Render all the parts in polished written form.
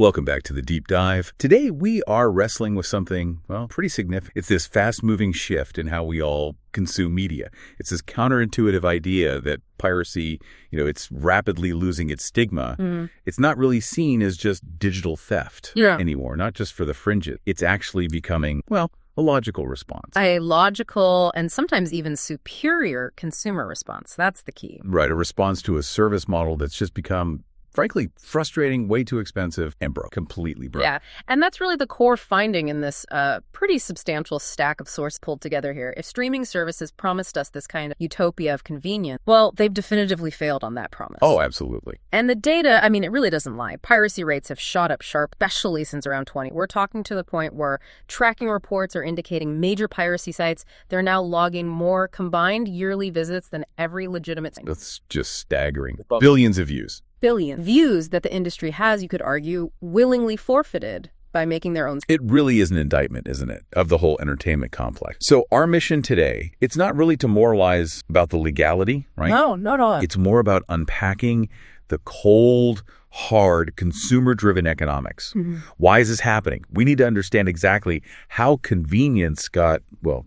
Welcome back to the Deep Dive. Today we are wrestling with something, well, pretty significant. It's this fast-moving shift in how we all consume media. It's this counterintuitive idea that piracy, it's rapidly losing its stigma. It's not really seen as just digital theft anymore, not just for the fringes. It's actually becoming, well, a logical response. A logical and sometimes even superior consumer response. That's the key. Right, a response to a service model that's just become, frankly, frustrating, way too expensive, and broke. Completely broke. Yeah, and that's really the core finding in this pretty substantial stack of source pulled together here. If streaming services promised us this kind of utopia of convenience, well, they've definitively failed on that promise. Oh, absolutely. And the data, it really doesn't lie. Piracy rates have shot up sharp, especially since around 20. We're talking to the point where tracking reports are indicating major piracy sites, they're now logging more combined yearly visits than every legitimate site. That's just staggering. Billions of views. Billion views that the industry has, you could argue, willingly forfeited by making their own. It really is an indictment, isn't it, of the whole entertainment complex. So our mission today, it's not really to moralize about the legality, right? No, not at all. It's more about unpacking the cold, hard, consumer-driven economics. Why is this happening? We need to understand exactly how convenience got,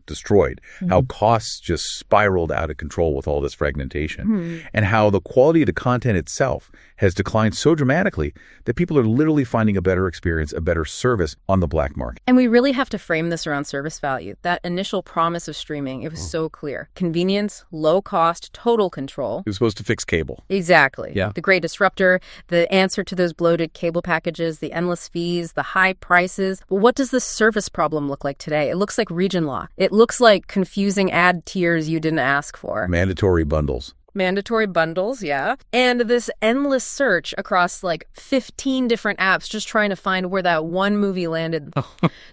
destroyed, how costs just spiraled out of control with all this fragmentation, and how the quality of the content itself has declined so dramatically that people are literally finding a better experience, a better service on the black market. And we really have to frame this around service value. That initial promise of streaming, it was so clear. Convenience, low cost, total control. It was supposed to fix cable. Exactly. Yeah. The great disruptor, the answer to those bloated cable packages, the endless fees, the high prices. Well, what does this service problem look like today? It looks like region lock. It looks like confusing ad tiers you didn't ask for. Mandatory bundles. Mandatory bundles, yeah. And this endless search across 15 different apps just trying to find where that one movie landed.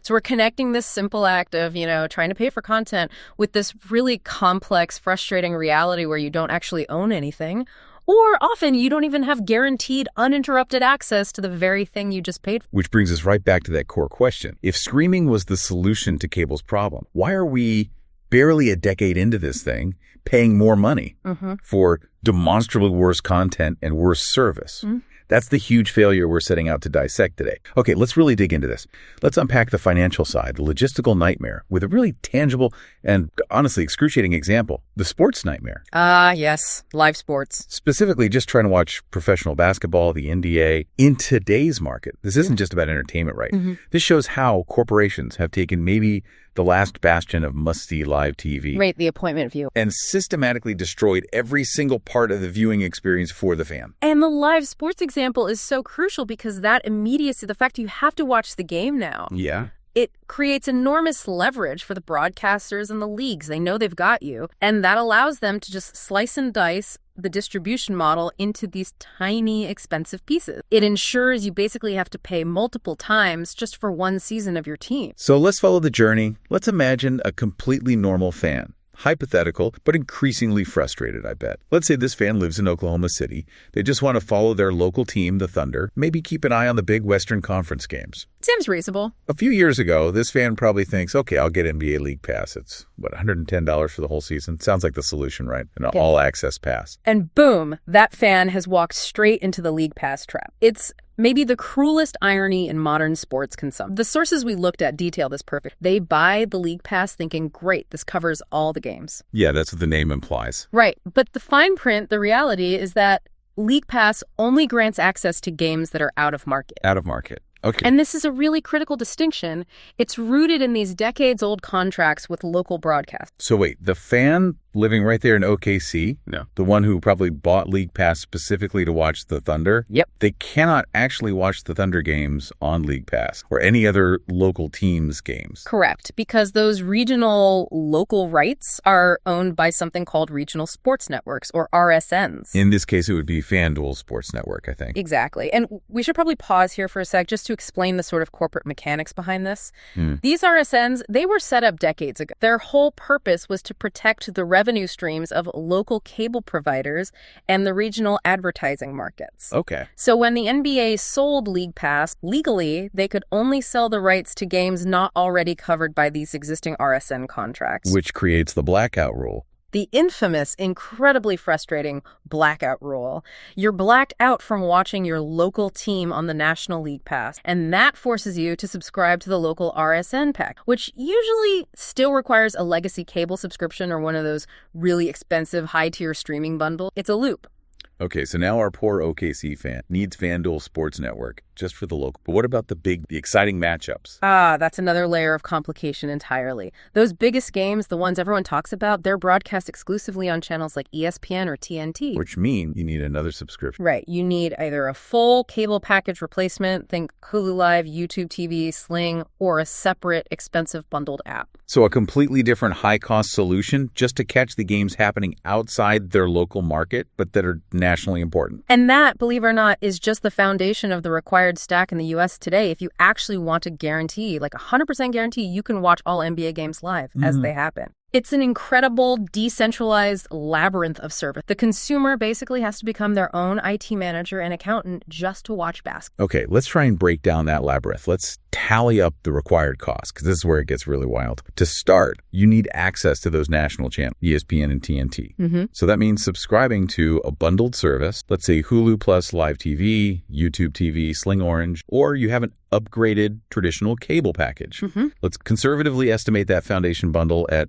So we're connecting this simple act of, trying to pay for content with this really complex, frustrating reality where you don't actually own anything. Or often you don't even have guaranteed uninterrupted access to the very thing you just paid for. Which brings us right back to that core question. If streaming was the solution to cable's problem, why are we barely a decade into this thing paying more money for demonstrably worse content and worse service? That's the huge failure we're setting out to dissect today. Okay, let's really dig into this. Let's unpack the financial side, the logistical nightmare, with a really tangible and honestly excruciating example, the sports nightmare. Yes, live sports. Specifically, just trying to watch professional basketball, the NBA, in today's market. This isn't just about entertainment, right? This shows how corporations have taken maybe the last bastion of must-see live TV. Right, the appointment view. And systematically destroyed every single part of the viewing experience for the fan. And the live sports example is so crucial because that immediacy, the fact you have to watch the game now. Yeah. It creates enormous leverage for the broadcasters and the leagues. They know they've got you. And that allows them to just slice and dice the distribution model into these tiny, expensive pieces. It ensures you basically have to pay multiple times just for one season of your team. So let's follow the journey. Let's imagine a completely normal fan. Hypothetical, but increasingly frustrated, I bet. Let's say this fan lives in Oklahoma City. They just want to follow their local team, the Thunder, maybe keep an eye on the big Western Conference games. Seems reasonable. A few years ago, this fan probably thinks, okay, I'll get NBA League Pass. It's, $110 for the whole season? Sounds like the solution, right? An all-access pass. And boom, that fan has walked straight into the League Pass trap. It's maybe the cruelest irony in modern sports consumption. The sources we looked at detail this perfect. They buy the League Pass thinking, great, this covers all the games. Yeah, that's what the name implies. Right. But the fine print, the reality is that League Pass only grants access to games that are out of market. Out of market. Okay. And this is a really critical distinction. It's rooted in these decades-old contracts with local broadcasts. So wait, the fan living right there in OKC, the one who probably bought League Pass specifically to watch the Thunder, they cannot actually watch the Thunder games on League Pass or any other local team's games. Correct, because those regional local rights are owned by something called regional sports networks, or RSNs. In this case, it would be FanDuel Sports Network, I think. Exactly. And we should probably pause here for a sec just to explain the sort of corporate mechanics behind this. These RSNs, they were set up decades ago. Their whole purpose was to protect the revenue streams of local cable providers and the regional advertising markets. Okay. So when the NBA sold League Pass, legally, they could only sell the rights to games not already covered by these existing RSN contracts. Which creates the blackout rule. The infamous, incredibly frustrating blackout rule. You're blacked out from watching your local team on the National League Pass, and that forces you to subscribe to the local RSN pack, which usually still requires a legacy cable subscription or one of those really expensive high-tier streaming bundles. It's a loop. Okay, so now our poor OKC fan needs FanDuel Sports Network just for the local. But what about the exciting matchups? That's another layer of complication entirely. Those biggest games, the ones everyone talks about, they're broadcast exclusively on channels like ESPN or TNT. Which means you need another subscription. Right. You need either a full cable package replacement, think Hulu Live, YouTube TV, Sling, or a separate expensive bundled app. So a completely different high-cost solution just to catch the games happening outside their local market, but that are nationally important. And that, believe it or not, is just the foundation of the required stack in the U.S. today. If you actually want to guarantee, like 100% guarantee, you can watch all NBA games live as they happen. It's an incredible, decentralized labyrinth of service. The consumer basically has to become their own IT manager and accountant just to watch basketball. Okay, let's try and break down that labyrinth. Let's tally up the required costs, because this is where it gets really wild. To start, you need access to those national channels, ESPN and TNT. So that means subscribing to a bundled service, let's say Hulu Plus Live TV, YouTube TV, Sling Orange, or you have an upgraded traditional cable package. Let's conservatively estimate that foundation bundle at,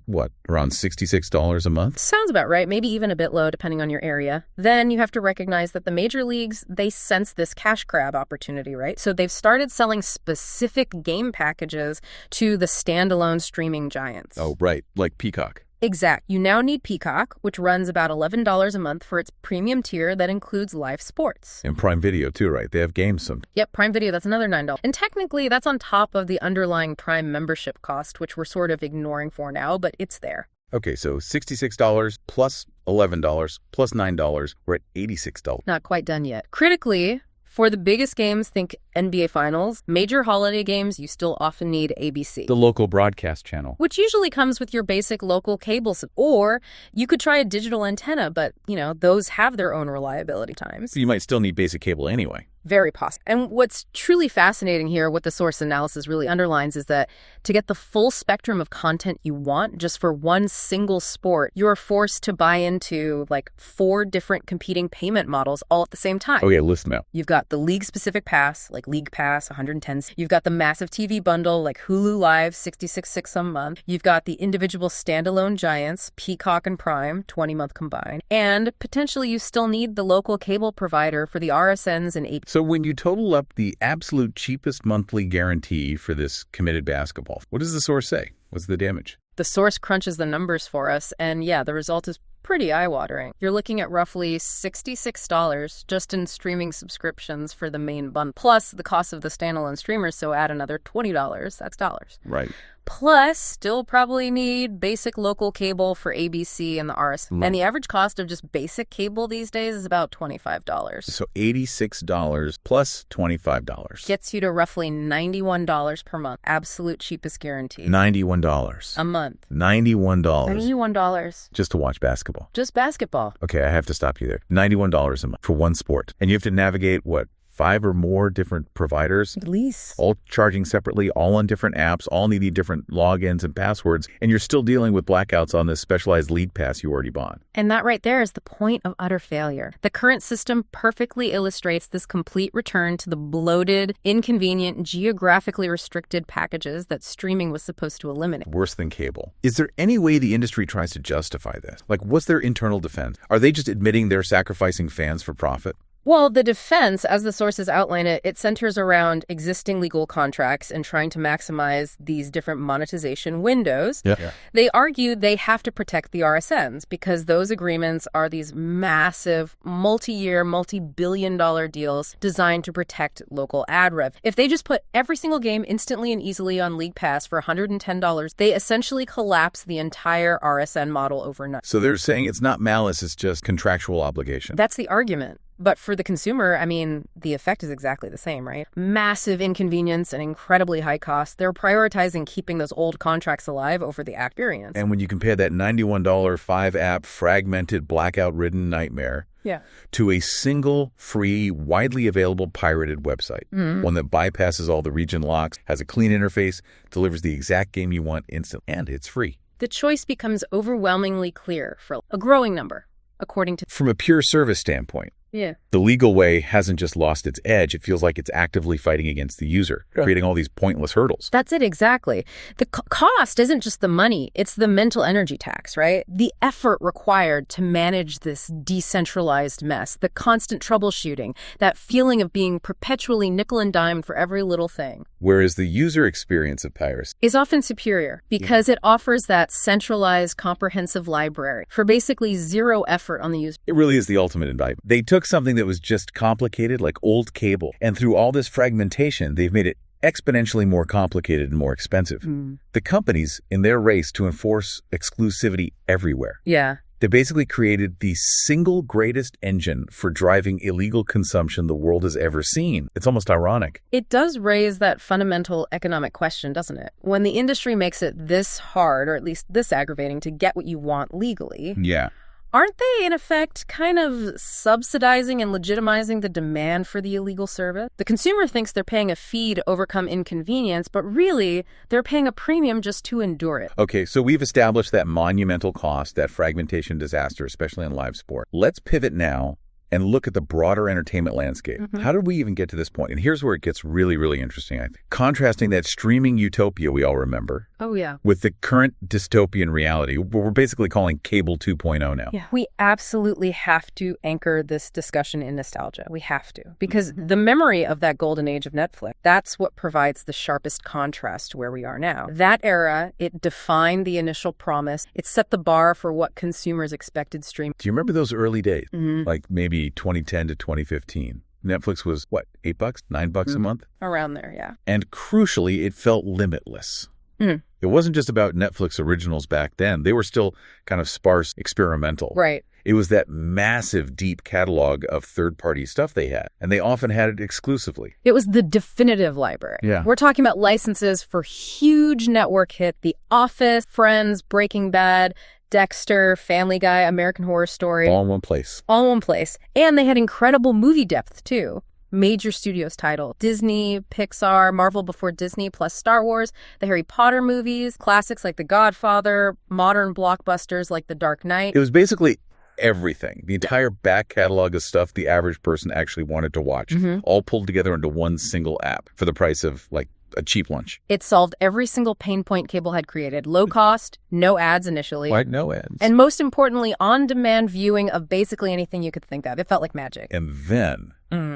around $66 a month? Sounds about right, maybe even a bit low depending on your area. Then you have to recognize that the major leagues, they sense this cash grab opportunity, right? So they've started selling specific game packages to the standalone streaming giants. Oh, right, like Peacock. Exact. You now need Peacock, which runs about $11 a month for its premium tier that includes live sports. And Prime Video too, right? They have games some. Yep, Prime Video, that's another $9. And technically, that's on top of the underlying Prime membership cost, which we're sort of ignoring for now, but it's there. Okay, so $66 plus $11 plus $9, we're at $86. Not quite done yet. Critically, for the biggest games, think NBA Finals. Major holiday games, you still often need ABC. The local broadcast channel. Which usually comes with your basic local cable. Or you could try a digital antenna, but, those have their own reliability times. You might still need basic cable anyway. Very possible. And what's truly fascinating here, what the source analysis really underlines, is that to get the full spectrum of content you want just for one single sport, you're forced to buy into 4 different competing payment models all at the same time. Okay, list them out. You've got the league-specific pass, like League Pass, 110. You've got the massive TV bundle, like Hulu Live, $66 a month. You've got the individual standalone giants, Peacock and Prime, 20-month combined. And potentially you still need the local cable provider for the RSNs and AP. So when you total up the absolute cheapest monthly guarantee for this committed basketball, what does the source say? What's the damage? The source crunches the numbers for us, and the result is pretty eye-watering. You're looking at roughly $66 just in streaming subscriptions for the main bundle, plus the cost of the standalone streamers, so add another $20. That's dollars. Right. Plus, still probably need basic local cable for ABC and the RSN. And the average cost of just basic cable these days is about $25. So $86 plus $25. Gets you to roughly $91 per month. Absolute cheapest guarantee. $91. A month. $91. $91. Just to watch basketball. Just basketball. Okay, I have to stop you there. $91 a month for one sport. And you have to navigate, 5 or more different providers. At least. All charging separately, all on different apps, all needing different logins and passwords. And you're still dealing with blackouts on this specialized league pass you already bought. And that right there is the point of utter failure. The current system perfectly illustrates this complete return to the bloated, inconvenient, geographically restricted packages that streaming was supposed to eliminate. Worse than cable. Is there any way the industry tries to justify this? What's their internal defense? Are they just admitting they're sacrificing fans for profit? Well, the defense, as the sources outline it, it centers around existing legal contracts and trying to maximize these different monetization windows. Yeah. They argue they have to protect the RSNs because those agreements are these massive, multi-year, multi-billion-dollar deals designed to protect local ad rev. If they just put every single game instantly and easily on League Pass for $110, they essentially collapse the entire RSN model overnight. So they're saying it's not malice, it's just contractual obligation. That's the argument. But for the consumer, the effect is exactly the same, right? Massive inconvenience and incredibly high cost. They're prioritizing keeping those old contracts alive over the experience. And when you compare that $91 5-app fragmented blackout-ridden nightmare to a single free, widely available pirated website, one that bypasses all the region locks, has a clean interface, delivers the exact game you want instantly, and it's free. the choice becomes overwhelmingly clear for a growing number, according to... From a pure service standpoint, Yeah. the legal way hasn't just lost its edge. It feels like it's actively fighting against the user, creating all these pointless hurdles. That's it, exactly. The cost isn't just the money, it's the mental energy tax, right? The effort required to manage this decentralized mess, the constant troubleshooting, that feeling of being perpetually nickel and dimed for every little thing. Whereas the user experience of Piracy Is often superior because it offers that centralized, comprehensive library for basically zero effort on the user. it really is the ultimate indictment. They took something that was just complicated, like old cable, and through all this fragmentation, they've made it exponentially more complicated and more expensive. The companies, in their race to enforce exclusivity everywhere, Yeah. they basically created the single greatest engine for driving illegal consumption the world has ever seen. It's almost ironic. It does raise that fundamental economic question, doesn't it? When the industry makes it this hard, or at least this aggravating, to get what you want legally, Yeah. aren't they, in effect, kind of subsidizing and legitimizing the demand for the illegal service? The consumer thinks they're paying a fee to overcome inconvenience, but really, they're paying a premium just to endure it. Okay, so we've established that monumental cost, that fragmentation disaster, especially in live sport. Let's pivot now and look at the broader entertainment landscape. How did we even get to this point? And here's where it gets really, really interesting, I think. Contrasting that streaming utopia we all remember Oh, yeah. with the current dystopian reality, what we're basically calling cable 2.0 now. Yeah. We absolutely have to anchor this discussion in nostalgia. We have to. Because the memory of that golden age of Netflix, that's what provides the sharpest contrast to where we are now. That era, it defined the initial promise. It set the bar for what consumers expected streaming. Do you remember those early days? Like maybe 2010 to 2015. Netflix was, what, $8, $9 a month? Around there, yeah. And crucially, it felt limitless. It wasn't just about Netflix originals back then. They were still kind of sparse, experimental. Right. It was that massive, deep catalog of third-party stuff they had, and they often had it exclusively. It was the definitive library. Yeah. We're talking about licenses for huge network hits, The Office, Friends, Breaking Bad, Dexter, Family Guy, American Horror Story. All in one place. All in one place. And they had incredible movie depth, too. Major studios title. Disney, Pixar, Marvel before Disney, plus Star Wars, the Harry Potter movies, classics like The Godfather, modern blockbusters like The Dark Knight. It was basically everything. The entire back catalog of stuff the average person actually wanted to watch, all pulled together into one single app for the price of, like, a cheap lunch. It solved every single pain point cable had created. Low cost, no ads initially. Like no ads. And most importantly, on-demand viewing of basically anything you could think of. It felt like magic. And then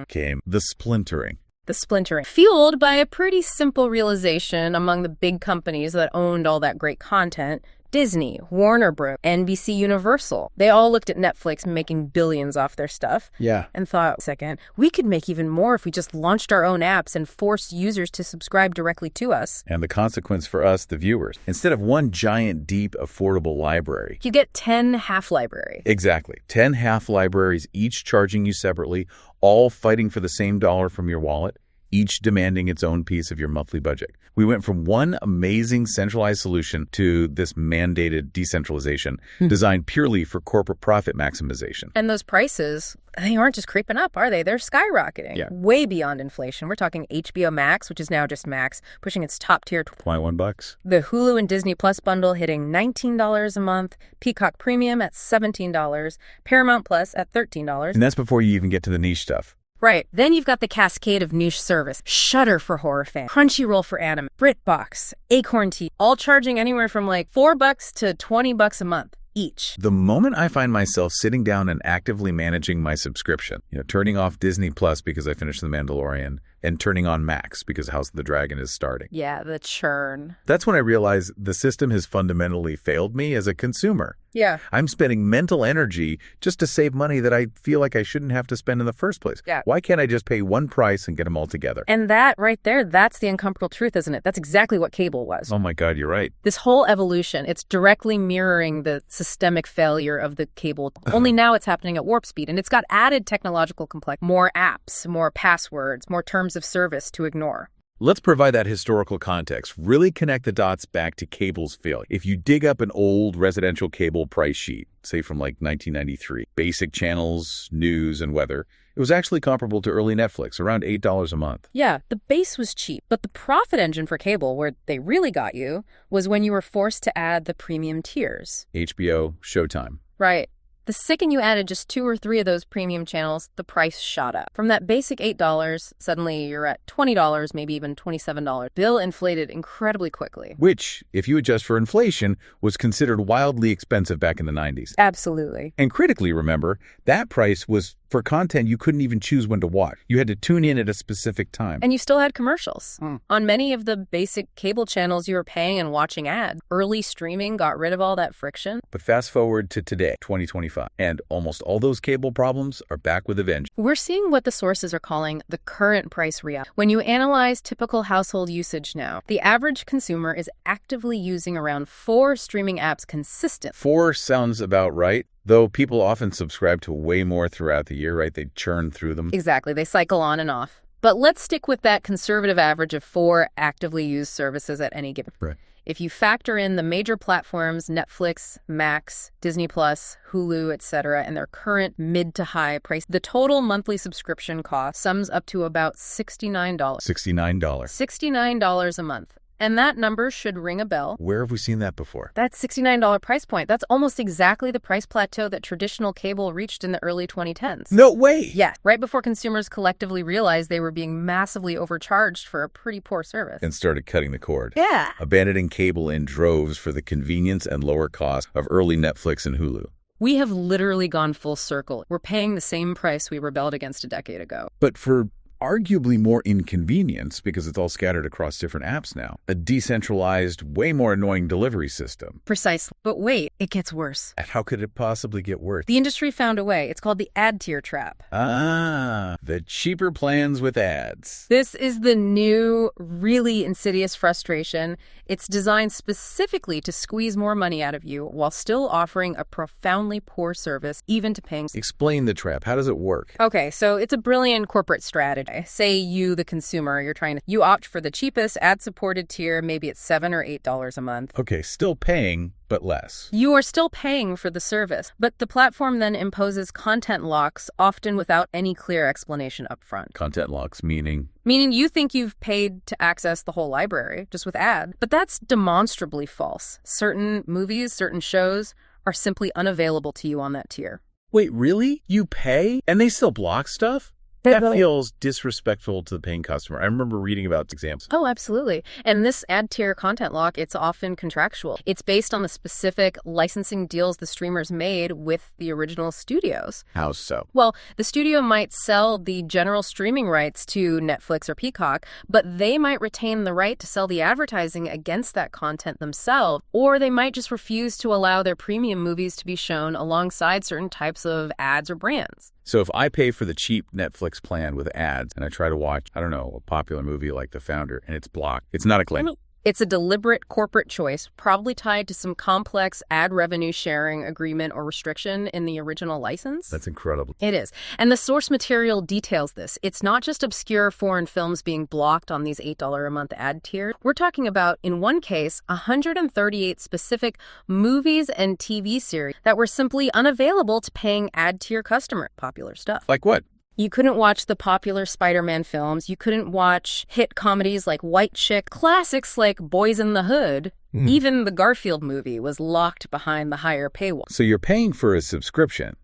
came the splintering. The splintering. Fueled by a pretty simple realization among the big companies that owned all that great content. Disney, Warner Bros., NBC Universal. They all looked at Netflix making billions off their stuff. Yeah. And thought, second, we could make even more if we just launched our own apps and forced users to subscribe directly to us. And the consequence for us, the viewers, instead of one giant, deep, affordable library, You get 10 half libraries. exactly, 10 half libraries, each charging you separately, all fighting for the same dollar from your wallet, each demanding its own piece of your monthly budget. We went from one amazing centralized solution to this mandated decentralization designed purely for corporate profit maximization. And those prices, they aren't just creeping up, are they? They're skyrocketing. Yeah. Way beyond inflation. We're talking HBO Max, which is now just Max, pushing its top tier. $21. The Hulu and Disney Plus bundle hitting $19 a month, Peacock Premium at $17, Paramount Plus at $13. And that's before you even get to the niche stuff. Right. Then you've got the cascade of niche service. Shudder for horror fans, Crunchyroll for anime, BritBox, Acorn TV, all charging anywhere from like $4 to $20 a month each. The moment I find myself sitting down and actively managing my subscription, turning off Disney Plus because I finished The Mandalorian and turning on Max because House of the Dragon is starting. Yeah, the churn. That's when I realize the system has fundamentally failed me as a consumer. Yeah. I'm spending mental energy just to save money that I feel like I shouldn't have to spend in the first place. Yeah. Why can't I just pay one price and get them all together? And that right there, that's the uncomfortable truth, isn't it? That's exactly what cable was. Oh my God, you're right. This whole evolution, it's directly mirroring the systemic failure of the cable. Only now it's happening at warp speed, and it's got added technological complexity, more apps, more passwords, more terms of service to ignore. Let's provide that historical context. Really connect the dots back to cable's failure. If you dig up an old residential cable price sheet, say from like 1993, basic channels, news, and weather, it was actually comparable to early Netflix, around $8 a month. Yeah, the base was cheap, but the profit engine for cable, where they really got you, was when you were forced to add the premium tiers. HBO, Showtime. Right. The second you added just 2 or 3 of those premium channels, the price shot up. From that basic $8, suddenly you're at $20, maybe even $27. Bill inflated incredibly quickly. Which, if you adjust for inflation, was considered wildly expensive back in the 90s. Absolutely. And critically, remember, that price was for content you couldn't even choose when to watch. You had to tune in at a specific time. And you still had commercials. On many of the basic cable channels, you were paying and watching ads. Early streaming got rid of all that friction. But fast forward to today, 2025, and almost all those cable problems are back with a vengeance. We're seeing what the sources are calling the current price reality. When you analyze typical household usage now, the average consumer is actively using around 4 streaming apps consistently. 4 sounds about right. Though people often subscribe to way more throughout the year, right? They churn through them. Exactly. They cycle on and off. But let's stick with that conservative average of 4 actively used services at any given. Right. If you factor in the major platforms, Netflix, Max, Disney+, Hulu, etc., and their current mid to high price, the total monthly subscription cost sums up to about $69. $69. $69 a month. And that number should ring a bell. Where have we seen that before? That $69 price point, that's almost exactly the price plateau that traditional cable reached in the early 2010s. No way! Yeah, right before consumers collectively realized they were being massively overcharged for a pretty poor service. And started cutting the cord. Yeah. Abandoning cable in droves for the convenience and lower cost of early Netflix and Hulu. We have literally gone full circle. We're paying the same price we rebelled against a decade ago. But for arguably more inconvenience, because it's all scattered across different apps now, a decentralized, way more annoying delivery system. Precisely. But wait, it gets worse. And how could it possibly get worse? The industry found a way. It's called the ad tier trap. The cheaper plans with ads. This is the new, really insidious frustration. It's designed specifically to squeeze more money out of you while still offering a profoundly poor service, even to paying. Explain the trap. How does it work? Okay, so it's a brilliant corporate strategy. Say you, the consumer, you opt for the cheapest ad-supported tier, maybe it's $7 or $8 a month. Okay, still paying, but less. You are still paying for the service, but the platform then imposes content locks, often without any clear explanation up front. Content locks, meaning? Meaning you think you've paid to access the whole library, just with ad. But that's demonstrably false. Certain movies, certain shows are simply unavailable to you on that tier. Wait, really? You pay? And they still block stuff? That feels disrespectful to the paying customer. I remember reading about examples. Oh, absolutely. And this ad tier content lock, it's often contractual. It's based on the specific licensing deals the streamers made with the original studios. How so? Well, the studio might sell the general streaming rights to Netflix or Peacock, but they might retain the right to sell the advertising against that content themselves, or they might just refuse to allow their premium movies to be shown alongside certain types of ads or brands. So if I pay for the cheap Netflix plan with ads and I try to watch, I don't know, a popular movie like The Founder and it's blocked, it's not a claim. It's a deliberate corporate choice, probably tied to some complex ad revenue sharing agreement or restriction in the original license. That's incredible. It is. And the source material details this. It's not just obscure foreign films being blocked on these $8 a month ad tiers. We're talking about, in one case, 138 specific movies and TV series that were simply unavailable to paying ad tier customer. Popular stuff. Like what? You couldn't watch the popular Spider-Man films. You couldn't watch hit comedies like White Chick, classics like Boys in the Hood. Even the Garfield movie was locked behind the higher paywall. So you're paying for a subscription,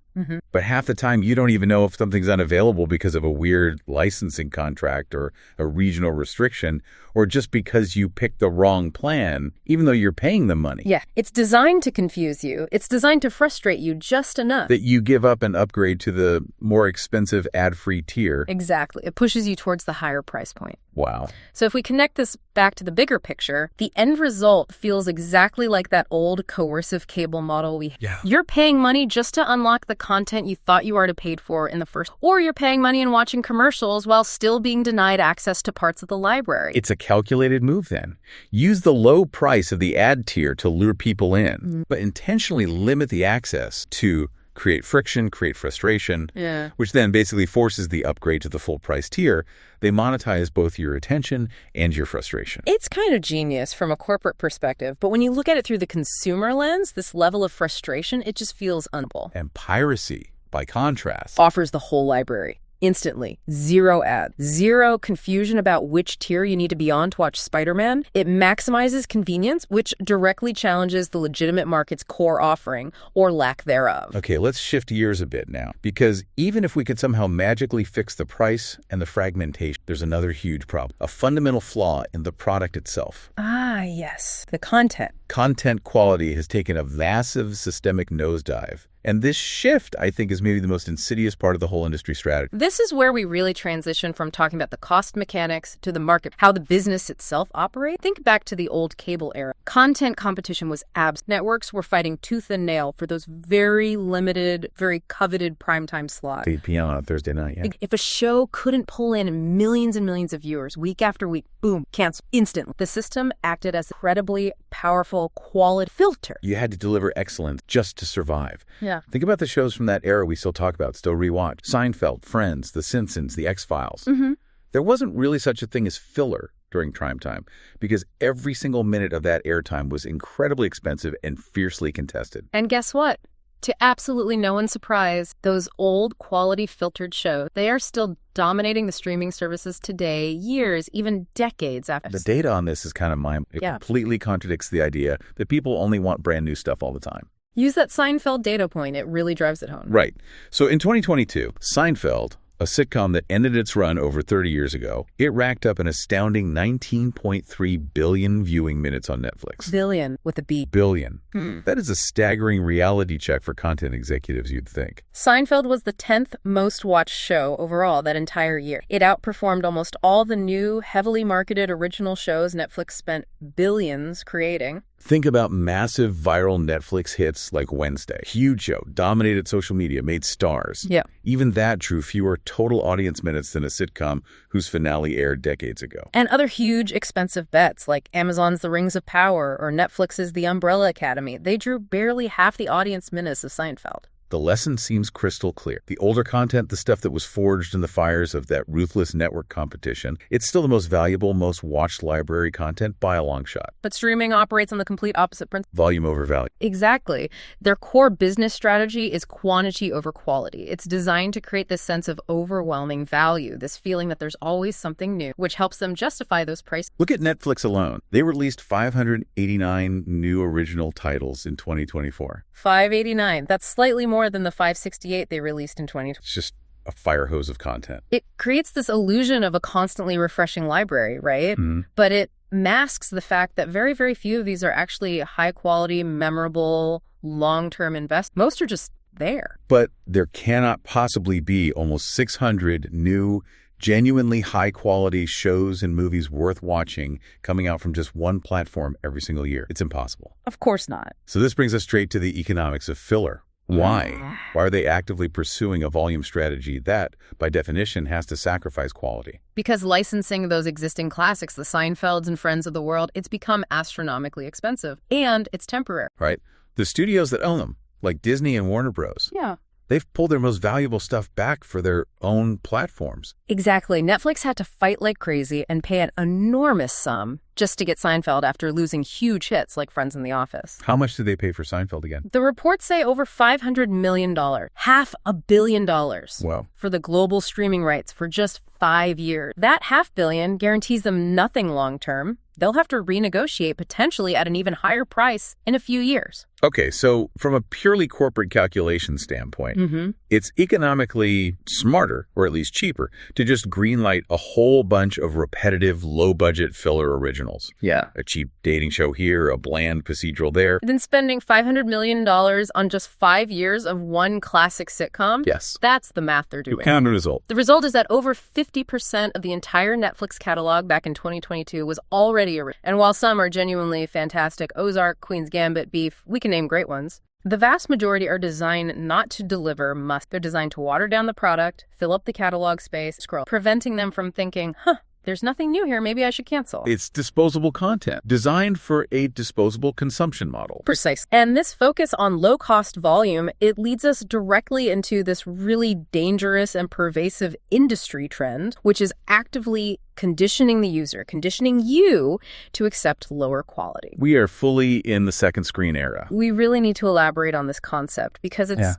but half the time you don't even know if something's unavailable because of a weird licensing contract or a regional restriction, or just because you picked the wrong plan, even though you're paying the money. Yeah, it's designed to confuse you. It's designed to frustrate you just enough that you give up and upgrade to the more expensive ad-free tier. Exactly. It pushes you towards the higher price point. Wow. So if we connect this back to the bigger picture, the end result feels exactly like that old coercive cable model You're paying money just to unlock the content you thought you already paid for in the first, or you're paying money and watching commercials while still being denied access to parts of the library. It's a calculated move then. Use the low price of the ad tier to lure people in, but intentionally limit the access to create friction, create frustration, Yeah. which then basically forces the upgrade to the full price tier. They monetize both your attention and your frustration. It's kind of genius from a corporate perspective, but when you look at it through the consumer lens, this level of frustration, it just feels unable. And piracy, by contrast, Offers the whole library. Instantly. Zero ads. Zero confusion about which tier you need to be on to watch Spider-Man. It maximizes convenience, which directly challenges the legitimate market's core offering, or lack thereof. Okay, let's shift gears a bit now, because even if we could somehow magically fix the price and the fragmentation, there's another huge problem, a fundamental flaw in the product itself. Ah, yes. The content. Content quality has taken a massive systemic nosedive. And this shift, I think, is maybe the most insidious part of the whole industry strategy. This is where we really transition from talking about the cost mechanics to the market, how the business itself operates. Think back to the old cable era. Content competition was absent. Networks were fighting tooth and nail for those very limited, very coveted primetime slots. 8 p.m. on a Thursday night, yeah. If a show couldn't pull in millions and millions of viewers week after week, boom, cancel instantly. The system acted as an incredibly powerful quality filter. You had to deliver excellence just to survive. Yeah. Think about the shows from that era we still talk about, still rewatch. Seinfeld, Friends, The Simpsons, The X-Files. Mm-hmm. There wasn't really such a thing as filler during prime time because every single minute of that airtime was incredibly expensive and fiercely contested. And guess what? To absolutely no one's surprise, those old quality filtered shows, they are still dominating the streaming services today, years, even decades after. The data on this is kind of It completely contradicts the idea that people only want brand new stuff all the time. Use that Seinfeld data point. It really drives it home. Right. So in 2022, Seinfeld, a sitcom that ended its run over 30 years ago, it racked up an astounding 19.3 billion viewing minutes on Netflix. Billion with a B. Billion. That is a staggering reality check for content executives, you'd think. Seinfeld was the 10th most watched show overall that entire year. It outperformed almost all the new, heavily marketed original shows Netflix spent billions creating. Think about massive viral Netflix hits like Wednesday. Huge show, dominated social media, made stars. Yeah. Even that drew fewer total audience minutes than a sitcom whose finale aired decades ago. And other huge expensive bets like Amazon's The Rings of Power or Netflix's The Umbrella Academy, they drew barely half the audience minutes of Seinfeld. The lesson seems crystal clear. The older content, the stuff that was forged in the fires of that ruthless network competition, it's still the most valuable, most watched library content by a long shot. But streaming operates on the complete opposite principle. Volume over value. Exactly. Their core business strategy is quantity over quality. It's designed to create this sense of overwhelming value, this feeling that there's always something new, which helps them justify those prices. Look at Netflix alone. They released 589 new original titles in 2024. 589. That's slightly more than the 568 they released in 2020. It's just a fire hose of content. It creates this illusion of a constantly refreshing library, right? Mm-hmm. But it masks the fact that very, very few of these are actually high quality, memorable, long-term investments. Most are just there. But there cannot possibly be almost 600 new, genuinely high-quality shows and movies worth watching coming out from just one platform every single year. It's impossible. Of course not. So this brings us straight to the economics of filler. Why? Why are they actively pursuing a volume strategy that, by definition, has to sacrifice quality? Because licensing those existing classics, the Seinfelds and Friends of the world, it's become astronomically expensive. And it's temporary. Right. The studios that own them, like Disney and Warner Bros., Yeah. they've pulled their most valuable stuff back for their own platforms. Exactly. Netflix had to fight like crazy and pay an enormous sum just to get Seinfeld after losing huge hits like Friends and The Office. How much did they pay for Seinfeld again? The reports say over $500 million, $500 million Wow. for the global streaming rights for just 5 years. That $500 million guarantees them nothing long-term. They'll have to renegotiate potentially at an even higher price in a few years. Okay, so from a purely corporate calculation standpoint, it's economically smarter, or at least cheaper, to just greenlight a whole bunch of repetitive, low-budget filler originals. Yeah. A cheap dating show here, a bland procedural there. Then spending $500 million on just 5 years of one classic sitcom? Yes. That's the math they're doing. You count a result. The result is that over 50% of the entire Netflix catalog back in 2022 was already original. And while some are genuinely fantastic, Ozark, Queen's Gambit, Beef, we can name great ones, the vast majority are designed not to deliver must. They're designed to water down the product, fill up the catalog space, scroll, preventing them from thinking, there's nothing new here. Maybe I should cancel. It's disposable content designed for a disposable consumption model. Precisely. And this focus on low-cost volume, it leads us directly into this really dangerous and pervasive industry trend, which is actively conditioning the user, conditioning you to accept lower quality. We are fully in the second screen era. We really need to elaborate on this concept because it's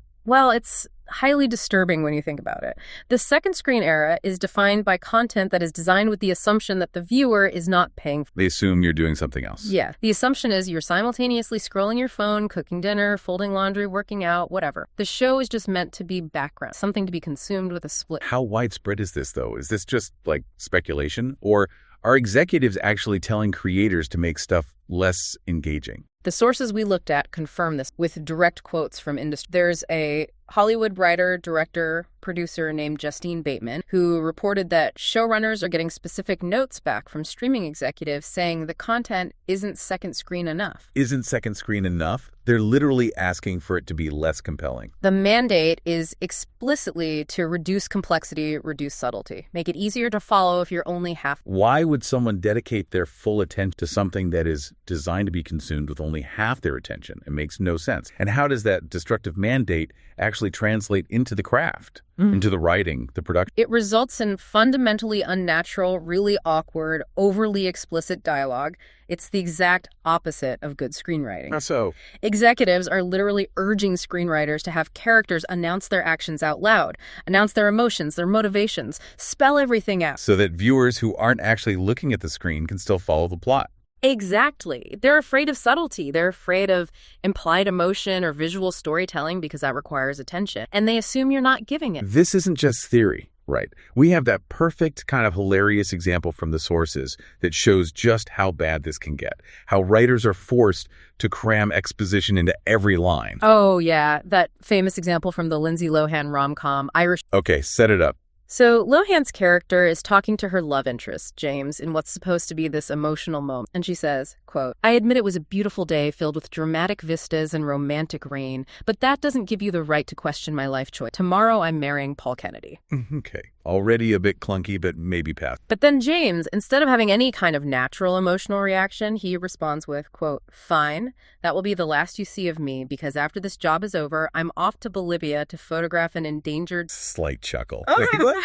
highly disturbing when you think about it. The second screen era is defined by content that is designed with the assumption that the viewer is not paying. They assume you're doing something else. Yeah. The assumption is you're simultaneously scrolling your phone, cooking dinner, folding laundry, working out, whatever. The show is just meant to be background, something to be consumed with a split. How widespread is this, though? Is this just like speculation? Or are executives actually telling creators to make stuff less engaging? The sources we looked at confirm this with direct quotes from industry. There's a Hollywood writer, director, producer named Justine Bateman who reported that showrunners are getting specific notes back from streaming executives saying the content isn't second screen enough. Isn't second screen enough? They're literally asking for it to be less compelling. The mandate is explicitly to reduce complexity, reduce subtlety, make it easier to follow if you're only half. Why would someone dedicate their full attention to something that is designed to be consumed with only half their attention? It makes no sense. And how does that destructive mandate actually translate into the craft, into the writing, the production? It results in fundamentally unnatural, really awkward, overly explicit dialogue. It's the exact opposite of good screenwriting. How so? Executives are literally urging screenwriters to have characters announce their actions out loud, announce their emotions, their motivations, spell everything out. So that viewers who aren't actually looking at the screen can still follow the plot. Exactly. They're afraid of subtlety. They're afraid of implied emotion or visual storytelling because that requires attention. And they assume you're not giving it. This isn't just theory, right? We have that perfect kind of hilarious example from the sources that shows just how bad this can get. How writers are forced to cram exposition into every line. Oh, yeah. That famous example from the Lindsay Lohan rom-com, Irish. Okay, set it up. So Lohan's character is talking to her love interest, James, in what's supposed to be this emotional moment. And she says, quote, "I admit it was a beautiful day filled with dramatic vistas and romantic rain, but that doesn't give you the right to question my life choice. Tomorrow I'm marrying Paul Kennedy." Okay. Already a bit clunky, but maybe pass. But then James, instead of having any kind of natural emotional reaction, he responds with, quote, "Fine, that will be the last you see of me because after this job is over, I'm off to Bolivia to photograph an endangered..." Slight chuckle. Wait, what?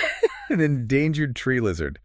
An endangered tree lizard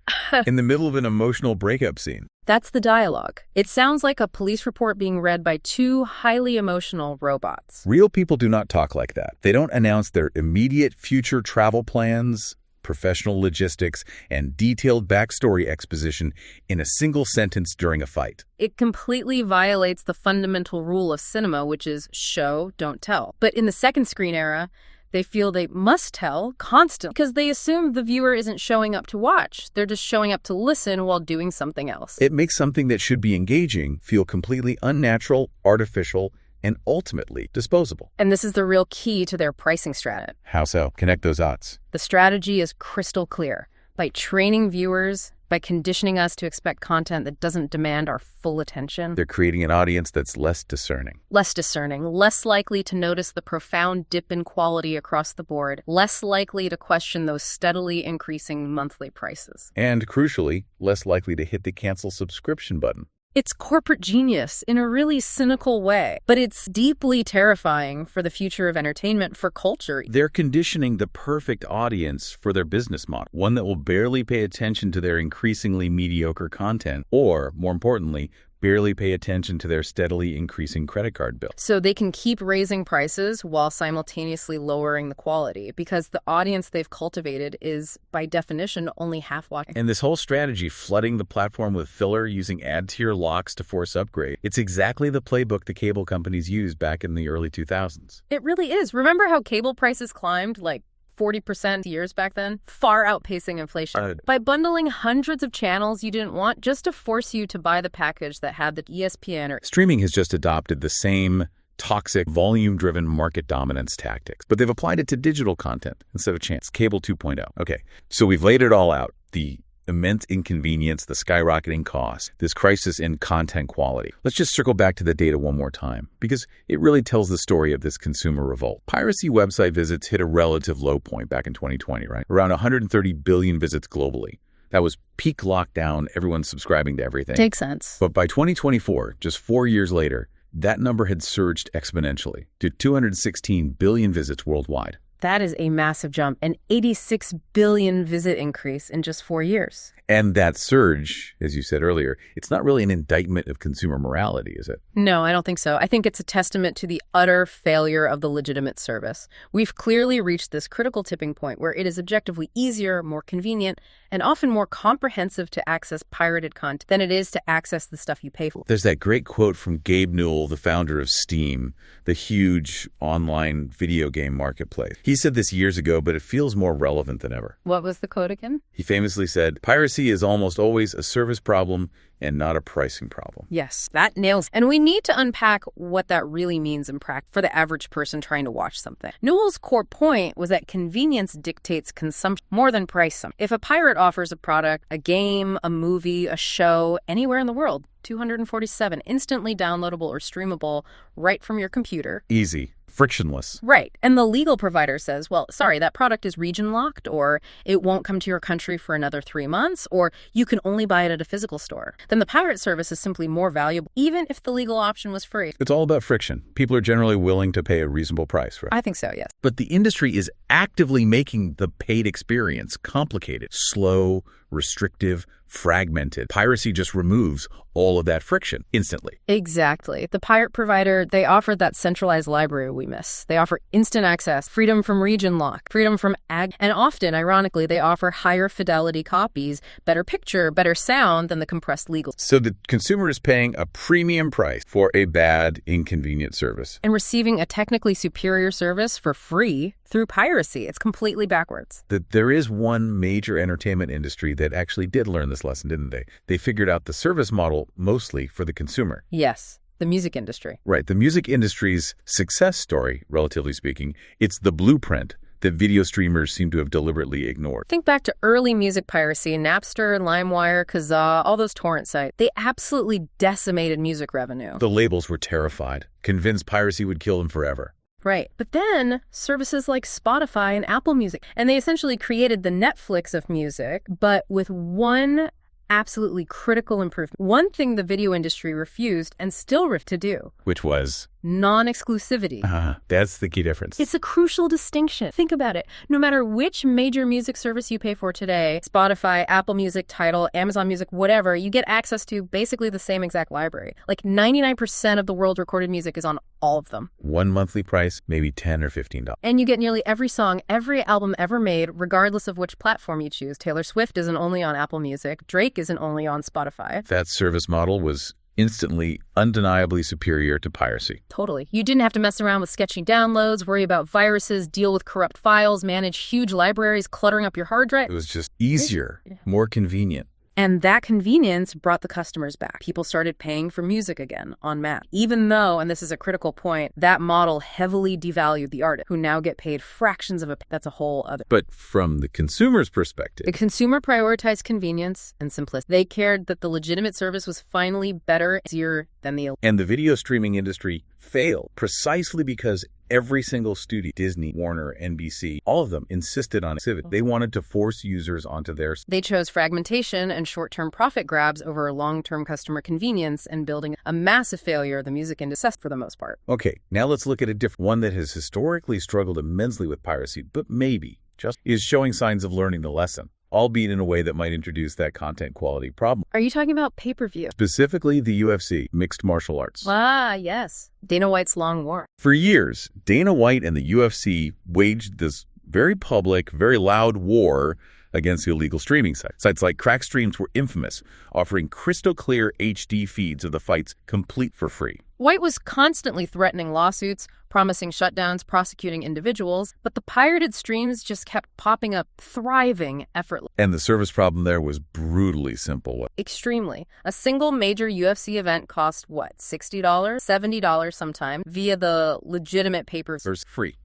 in the middle of an emotional breakup scene. That's the dialogue. It sounds like a police report being read by two highly emotional robots. Real people do not talk like that. They don't announce their immediate future travel plans, professional logistics, and detailed backstory exposition in a single sentence during a fight. It completely violates the fundamental rule of cinema, which is show, don't tell. But in the second screen era, they feel they must tell constantly because they assume the viewer isn't showing up to watch. They're just showing up to listen while doing something else. It makes something that should be engaging feel completely unnatural, artificial, and ultimately disposable. And this is the real key to their pricing strategy. How so? Connect those dots. The strategy is crystal clear. By training viewers, by conditioning us to expect content that doesn't demand our full attention. They're creating an audience that's less discerning. Less discerning, less likely to notice the profound dip in quality across the board, less likely to question those steadily increasing monthly prices. And crucially, less likely to hit the cancel subscription button. It's corporate genius in a really cynical way, but it's deeply terrifying for the future of entertainment, for culture. They're conditioning the perfect audience for their business model, one that will barely pay attention to their increasingly mediocre content, or, more importantly, barely pay attention to their steadily increasing credit card bill. So they can keep raising prices while simultaneously lowering the quality because the audience they've cultivated is, by definition, only half watching. And this whole strategy, flooding the platform with filler, using ad-tier locks to force upgrade, it's exactly the playbook the cable companies used back in the early 2000s. It really is. Remember how cable prices climbed like 40% years back then, far outpacing inflation. By bundling hundreds of channels you didn't want just to force you to buy the package that had the ESPN or... Streaming has just adopted the same toxic, volume-driven market dominance tactics, but they've applied it to digital content instead of channels. Cable 2.0. Okay, so we've laid it all out. The immense inconvenience, the skyrocketing cost, this crisis in content quality. Let's just circle back to the data one more time, because it really tells the story of this consumer revolt. Piracy website visits hit a relative low point back in 2020, right? Around 130 billion visits globally. That was peak lockdown, everyone's subscribing to everything. Makes sense. But by 2024, just 4 years later, that number had surged exponentially to 216 billion visits worldwide. That is a massive jump, an 86 billion visit increase in just 4 years. And that surge, as you said earlier, it's not really an indictment of consumer morality, is it? No, I don't think so. I think it's a testament to the utter failure of the legitimate service. We've clearly reached this critical tipping point where it is objectively easier, more convenient, and often more comprehensive to access pirated content than it is to access the stuff you pay for. There's that great quote from Gabe Newell, the founder of Steam, the huge online video game marketplace. He said this years ago, but it feels more relevant than ever. What was the quote again? He famously said, "Piracy is almost always a service problem and not a pricing problem." Yes, that nails. And we need to unpack what that really means in practice for the average person trying to watch something. Newell's core point was that convenience dictates consumption more than price. If a pirate offers a product, a game, a movie, a show, anywhere in the world, 247, instantly downloadable or streamable right from your computer. Easy. Frictionless. Right. And the legal provider says, well, sorry, that product is region locked, or it won't come to your country for another 3 months, or you can only buy it at a physical store. Then the pirate service is simply more valuable, even if the legal option was free. It's all about friction. People are generally willing to pay a reasonable price, right? I think so, yes. But the industry is actively making the paid experience complicated, slow, restrictive, fragmented. Piracy just removes all of that friction instantly. Exactly. The pirate provider, they offer that centralized library we miss. They offer instant access, freedom from region lock, freedom from and often, ironically, they offer higher fidelity copies, better picture, better sound than the compressed legal. So the consumer is paying a premium price for a bad, inconvenient service. And receiving a technically superior service for free through piracy. It's completely backwards. There is one major entertainment industry that actually did learn this lesson, didn't they? They figured out the service model mostly for the consumer. Yes, the music industry. Right. The music industry's success story, relatively speaking, it's the blueprint that video streamers seem to have deliberately ignored. Think back to early music piracy, Napster, LimeWire, Kazaa, all those torrent sites. They absolutely decimated music revenue. The labels were terrified, convinced piracy would kill them forever. Right. But then services like Spotify and Apple Music, and they essentially created the Netflix of music, but with one absolutely critical improvement. One thing the video industry refused and still refused to do. Which was? Non-exclusivity. That's the key difference. It's a crucial distinction. Think about it. No matter which major music service you pay for today, Spotify, Apple Music, Tidal, Amazon Music, whatever, you get access to basically the same exact library. Like 99% of the world's recorded music is on all of them. One monthly price, maybe $10 or $15. And you get nearly every song, every album ever made, regardless of which platform you choose. Taylor Swift isn't only on Apple Music. Drake isn't only on Spotify. That service model was instantly, undeniably superior to piracy. Totally. You didn't have to mess around with sketchy downloads, worry about viruses, deal with corrupt files, manage huge libraries, cluttering up your hard drive. It was just easier, more convenient. And that convenience brought the customers back. People started paying for music again en masse. Even though, and this is a critical point, that model heavily devalued the artists, who now get paid fractions of a penny. That's a whole other. But from the consumer's perspective, the consumer prioritized convenience and simplicity. They cared that the legitimate service was finally better, easier than the. And the video streaming industry failed precisely because every single studio, Disney, Warner, NBC, all of them insisted on exclusivity. They wanted to force users onto their. They chose fragmentation and short-term profit grabs over long-term customer convenience and building a massive failure of the music industry for the most part. Okay, now let's look at a different one that has historically struggled immensely with piracy, but maybe just is showing signs of learning the lesson, albeit in a way that might introduce that content quality problem. Are you talking about pay-per-view? Specifically the UFC, mixed martial arts. Ah, yes. Dana White's long war. For years, Dana White and the UFC waged this very public, very loud war against the illegal streaming sites. Sites like Crack Streams were infamous, offering crystal clear HD feeds of the fights complete for free. White was constantly threatening lawsuits, promising shutdowns, prosecuting individuals, but the pirated streams just kept popping up, thriving effortlessly. And the service problem there was brutally simple. Extremely. A single major UFC event cost, what, $60, $70 sometime, via the legitimate pay-per-view. Free.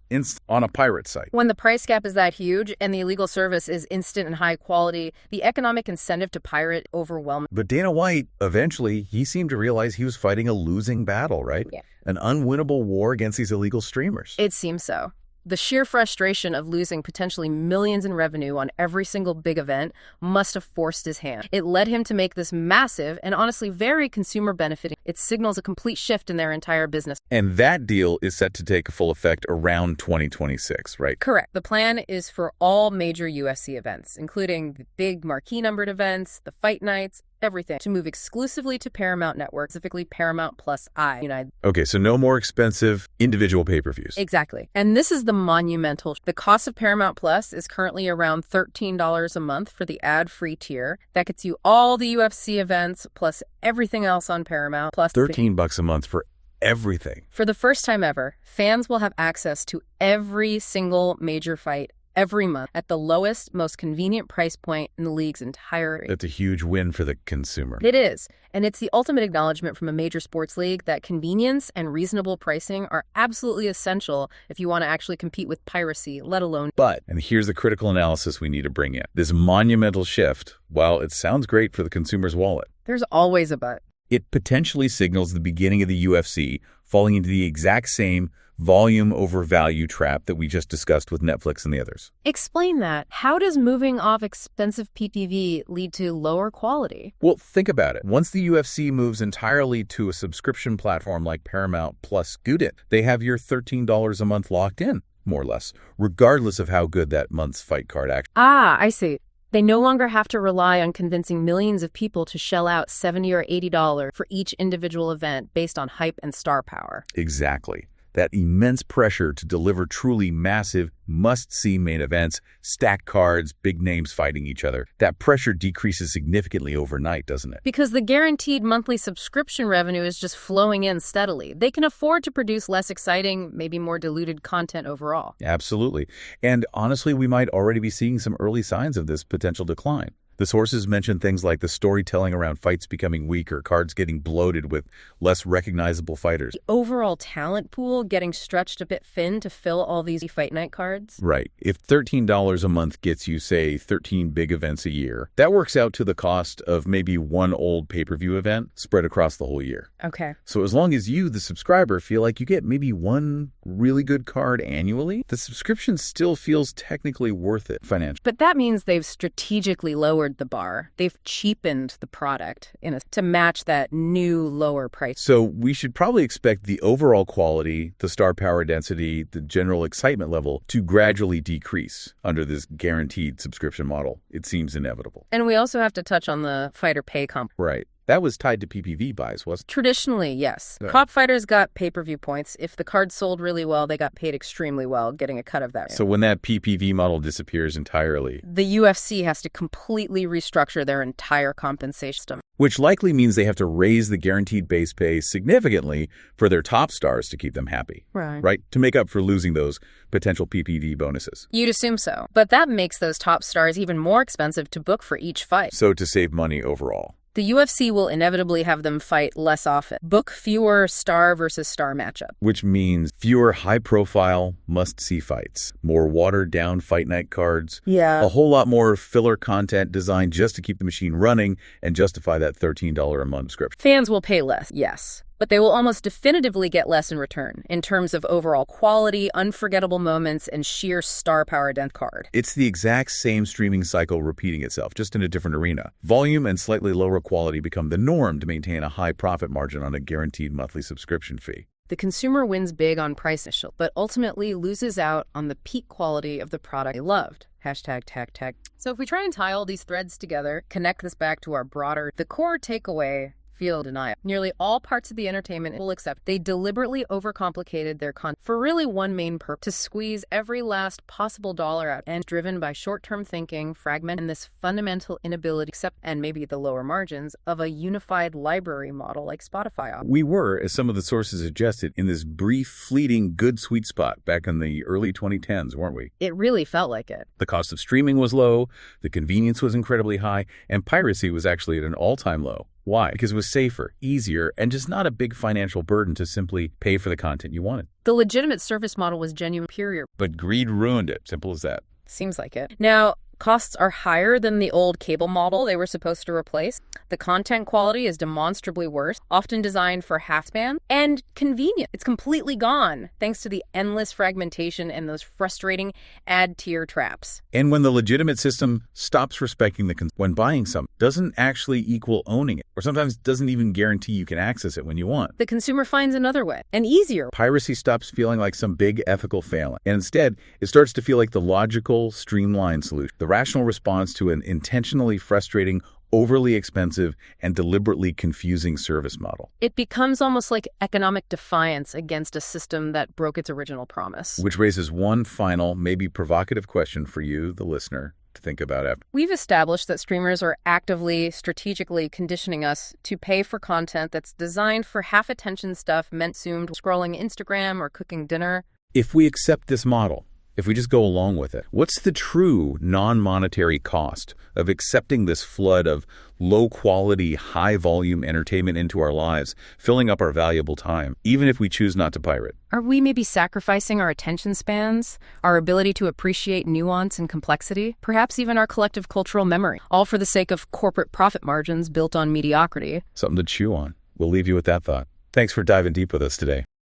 On a pirate site. When the price gap is that huge and the illegal service is instant and high quality, the economic incentive to pirate overwhelming. But Dana White, eventually, he seemed to realize he was fighting a losing battle, right? Yeah. An unwinnable war against these illegal streamers. It seems so. The sheer frustration of losing potentially millions in revenue on every single big event must have forced his hand. It led him to make this massive and honestly very consumer benefiting. It signals a complete shift in their entire business. And that deal is set to take full effect around 2026, right? Correct. The plan is for all major UFC events, including the big marquee numbered events, the fight nights, everything, to move exclusively to Paramount Network, specifically Paramount Plus I. Okay, so no more expensive individual pay-per-views. Exactly. And this is the monumental. The cost of Paramount Plus is currently around $13 a month for the ad-free tier. That gets you all the UFC events plus everything else on Paramount Plus. $13 a month for everything. For the first time ever, fans will have access to every single major fight every month at the lowest, most convenient price point in the league's entire... That's a huge win for the consumer. It is. And it's the ultimate acknowledgement from a major sports league that convenience and reasonable pricing are absolutely essential if you want to actually compete with piracy, let alone... But, and here's the critical analysis we need to bring in. This monumental shift, while it sounds great for the consumer's wallet, there's always a but. It potentially signals the beginning of the UFC falling into the exact same volume over value trap that we just discussed with Netflix and the others. Explain that. How does moving off expensive PPV lead to lower quality? Well, think about it. Once the UFC moves entirely to a subscription platform like Paramount Plus Gudit, they have your $13 a month locked in, more or less, regardless of how good that month's fight card actually. I see. They no longer have to rely on convincing millions of people to shell out $70 or $80 for each individual event based on hype and star power. Exactly. That immense pressure to deliver truly massive, must-see main events, stacked cards, big names fighting each other. That pressure decreases significantly overnight, doesn't it? Because the guaranteed monthly subscription revenue is just flowing in steadily. They can afford to produce less exciting, maybe more diluted content overall. Absolutely. And honestly, we might already be seeing some early signs of this potential decline. The sources mention things like the storytelling around fights becoming weaker, cards getting bloated with less recognizable fighters. The overall talent pool getting stretched a bit thin to fill all these fight night cards. Right. If $13 a month gets you, say, 13 big events a year, that works out to the cost of maybe one old pay-per-view event spread across the whole year. Okay. So as long as you, the subscriber, feel like you get maybe one really good card annually, the subscription still feels technically worth it financially. But that means they've strategically lowered the bar. They've cheapened the product to match that new lower price. So we should probably expect the overall quality, the star power density, the general excitement level to gradually decrease under this guaranteed subscription model. It seems inevitable. And we also have to touch on the fighter pay comp. Right. That was tied to PPV buys, wasn't it? Traditionally, yes. Yeah. Top fighters got pay-per-view points. If the card sold really well, they got paid extremely well, getting a cut of that. So when that PPV model disappears entirely, the UFC has to completely restructure their entire compensation system. Which likely means they have to raise the guaranteed base pay significantly for their top stars to keep them happy. Right? To make up for losing those potential PPV bonuses. You'd assume so. But that makes those top stars even more expensive to book for each fight. So to save money overall. The UFC will inevitably have them fight less often, book fewer star versus star matchups. Which means fewer high-profile, must-see fights, more watered-down fight night cards, a whole lot more filler content designed just to keep the machine running and justify that $13 a month subscription. Fans will pay less, yes. But they will almost definitively get less in return in terms of overall quality, unforgettable moments, and sheer star power dense card. It's the exact same streaming cycle repeating itself, just in a different arena. Volume and slightly lower quality become the norm to maintain a high profit margin on a guaranteed monthly subscription fee. The consumer wins big on price, but ultimately loses out on the peak quality of the product they loved. #tech. So if we try and tie all these threads together, connect this back to our broader, the core takeaway, feel denial. Nearly all parts of the entertainment will accept they deliberately overcomplicated their content for really one main purpose: to squeeze every last possible dollar out, and driven by short-term thinking, fragment, and this fundamental inability to accept, and maybe the lower margins, of a unified library model like Spotify. We were, as some of the sources suggested, in this brief, fleeting, good sweet spot back in the early 2010s, weren't we? It really felt like it. The cost of streaming was low, the convenience was incredibly high, and piracy was actually at an all-time low. Why? Because it was safer, easier, and just not a big financial burden to simply pay for the content you wanted. The legitimate service model was genuinely superior. But greed ruined it. Simple as that. Seems like it. Now, Costs are higher than the old cable model they were supposed to replace. The content quality is demonstrably worse, often designed for half-span, and convenient. It's completely gone, thanks to the endless fragmentation and those frustrating ad-tier traps. And when the legitimate system stops respecting when buying something, doesn't actually equal owning it, or sometimes doesn't even guarantee you can access it when you want. The consumer finds another way, an easier. Piracy stops feeling like some big ethical failing, and instead, it starts to feel like the logical, streamlined solution, the rational response to an intentionally frustrating, overly expensive, and deliberately confusing service model. It becomes almost like economic defiance against a system that broke its original promise. Which raises one final, maybe provocative question for you, the listener, to think about after. We've established that streamers are actively, strategically conditioning us to pay for content that's designed for half-attention stuff meant consumed scrolling Instagram or cooking dinner. If we accept this model, if we just go along with it, what's the true non-monetary cost of accepting this flood of low-quality, high-volume entertainment into our lives, filling up our valuable time, even if we choose not to pirate? Are we maybe sacrificing our attention spans, our ability to appreciate nuance and complexity, perhaps even our collective cultural memory, all for the sake of corporate profit margins built on mediocrity? Something to chew on. We'll leave you with that thought. Thanks for diving deep with us today.